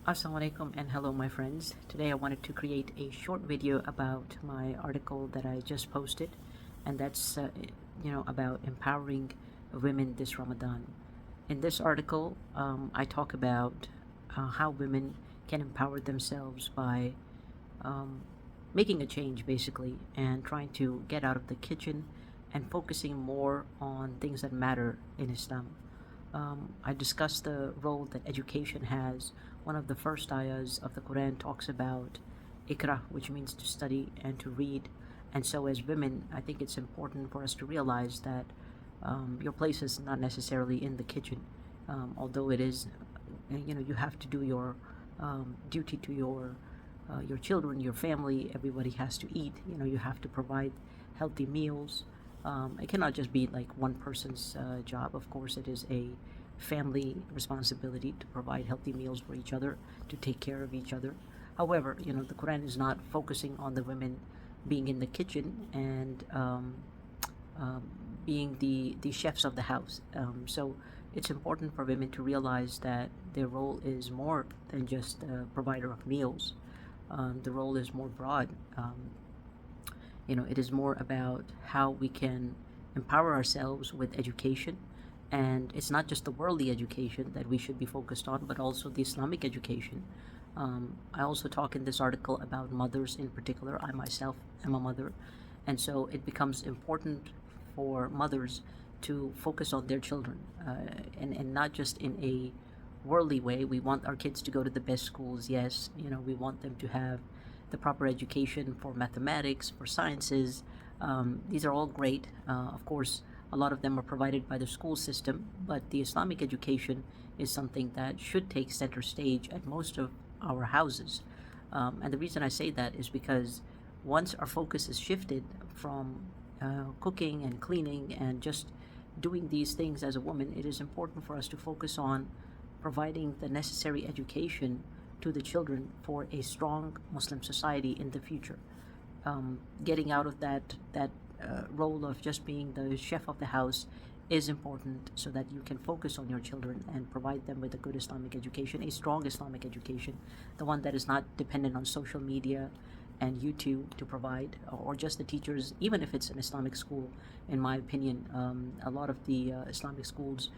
Assalamualaikum and hello my friends. Today I wanted to create a short video about my article that I just posted, and that's about empowering women this Ramadan. In this article, I talk about how women can empower themselves by um, making a change basically and trying to get out of the kitchen and focusing more on things that matter in Islam. I discussed the role that education has. One of the first ayahs of the Quran talks about ikra, which means to study and to read. And so, as women, I think it's important for us to realize that your place is not necessarily in the kitchen, although it is. You have to do your duty to your children, your family. Everybody has to eat. You have to provide healthy meals. It cannot just be like one person's job. Of course, it is a family responsibility to provide healthy meals for each other, to take care of each other. However, the Quran is not focusing on the women being in the kitchen and um, being the chefs of the house. So it's important for women to realize that their role is more than just a provider of meals. The role is more broad. It is more about how we can empower ourselves with education. And it's not just the worldly education that we should be focused on, but also the Islamic education. I also talk in this article about mothers in particular. I myself am a mother. And so it becomes important for mothers to focus on their children and not just in a worldly way. We want our kids to go to the best schools, yes. We want them to have the proper education for mathematics, for sciences. These are all great. Of course, a lot of them are provided by the school system, but the Islamic education is something that should take center stage at most of our houses. And the reason I say that is because once our focus is shifted from cooking and cleaning and just doing these things as a woman, it is important for us to focus on providing the necessary education to the children for a strong Muslim society in the future. Getting out of that role of just being the chef of the house is important so that you can focus on your children and provide them with a good Islamic education, a strong Islamic education, the one that is not dependent on social media and YouTube to provide, or just the teachers, even if it's an Islamic school. In my opinion, a lot of the Islamic schools,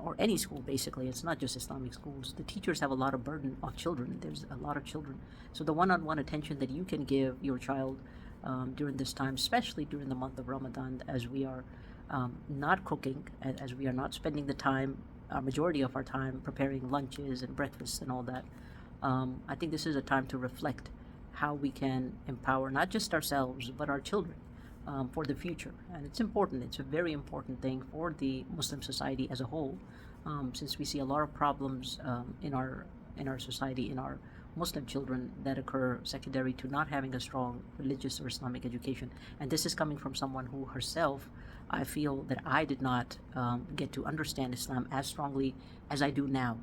or any school basically, it's not just Islamic schools, the teachers have a lot of burden of children. There's a lot of children. So the one on one attention that you can give your child during this time, especially during the month of Ramadan, as we are not cooking, as we are not spending the time, a majority of our time, preparing lunches and breakfasts and all that. I think this is a time to reflect how we can empower not just ourselves but our children for the future. And it's important. It's a very important thing for the Muslim society as a whole, since we see a lot of problems in our society, in our Muslim children, that occur secondary to not having a strong religious or Islamic education. And this is coming from someone who herself, I feel that I did not get to understand Islam as strongly as I do now,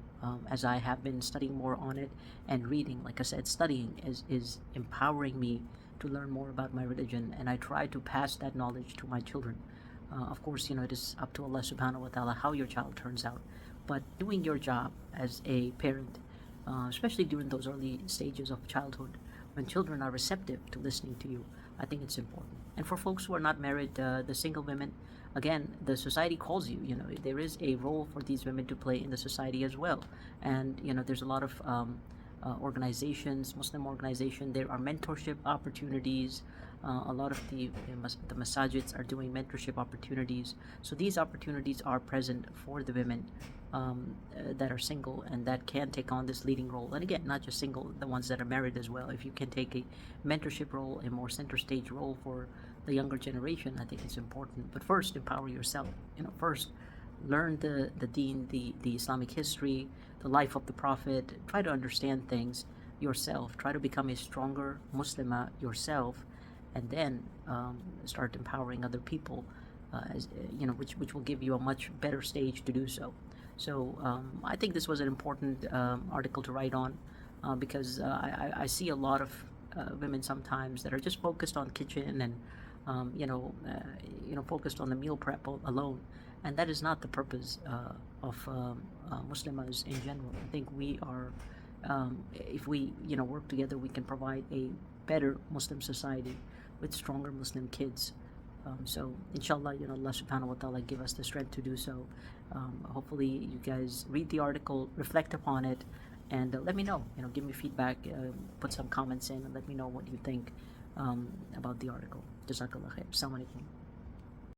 as I have been studying more on it and reading. Like I said, studying is empowering me to learn more about my religion, and I try to pass that knowledge to my children. Of course, it is up to Allah subhanahu wa ta'ala how your child turns out. But doing your job as a parent, especially during those early stages of childhood, when children are receptive to listening to you, I think it's important. And for folks who are not married, the single women, again, the society calls you. There is a role for these women to play in the society as well. And there's a lot of organizations, Muslim organization. There are mentorship opportunities. A lot of the masajids are doing mentorship opportunities. So these opportunities are present for the women that are single and that can take on this leading role. And again, not just single, the ones that are married as well. If you can take a mentorship role, a more center stage role for the younger generation, I think it's important. But first, empower yourself. First, learn the deen, the Islamic history, the life of the Prophet. Try to understand things yourself. Try to become a stronger Muslimah yourself, and then start empowering other people, which will give you a much better stage to do so. So I think this was an important article to write on because I see a lot of women sometimes that are just focused on kitchen and focused on the meal prep alone, and that is not the purpose of Muslims in general. I think we are if we work together, we can provide a better Muslim society with stronger Muslim kids. So inshallah, Allah subhanahu wa ta'ala give us the strength to do so. Hopefully you guys read the article, reflect upon it, and let me know. Give me feedback, put some comments in, and let me know what you think about the article. Jazakallah khair. Assalamu alaikum.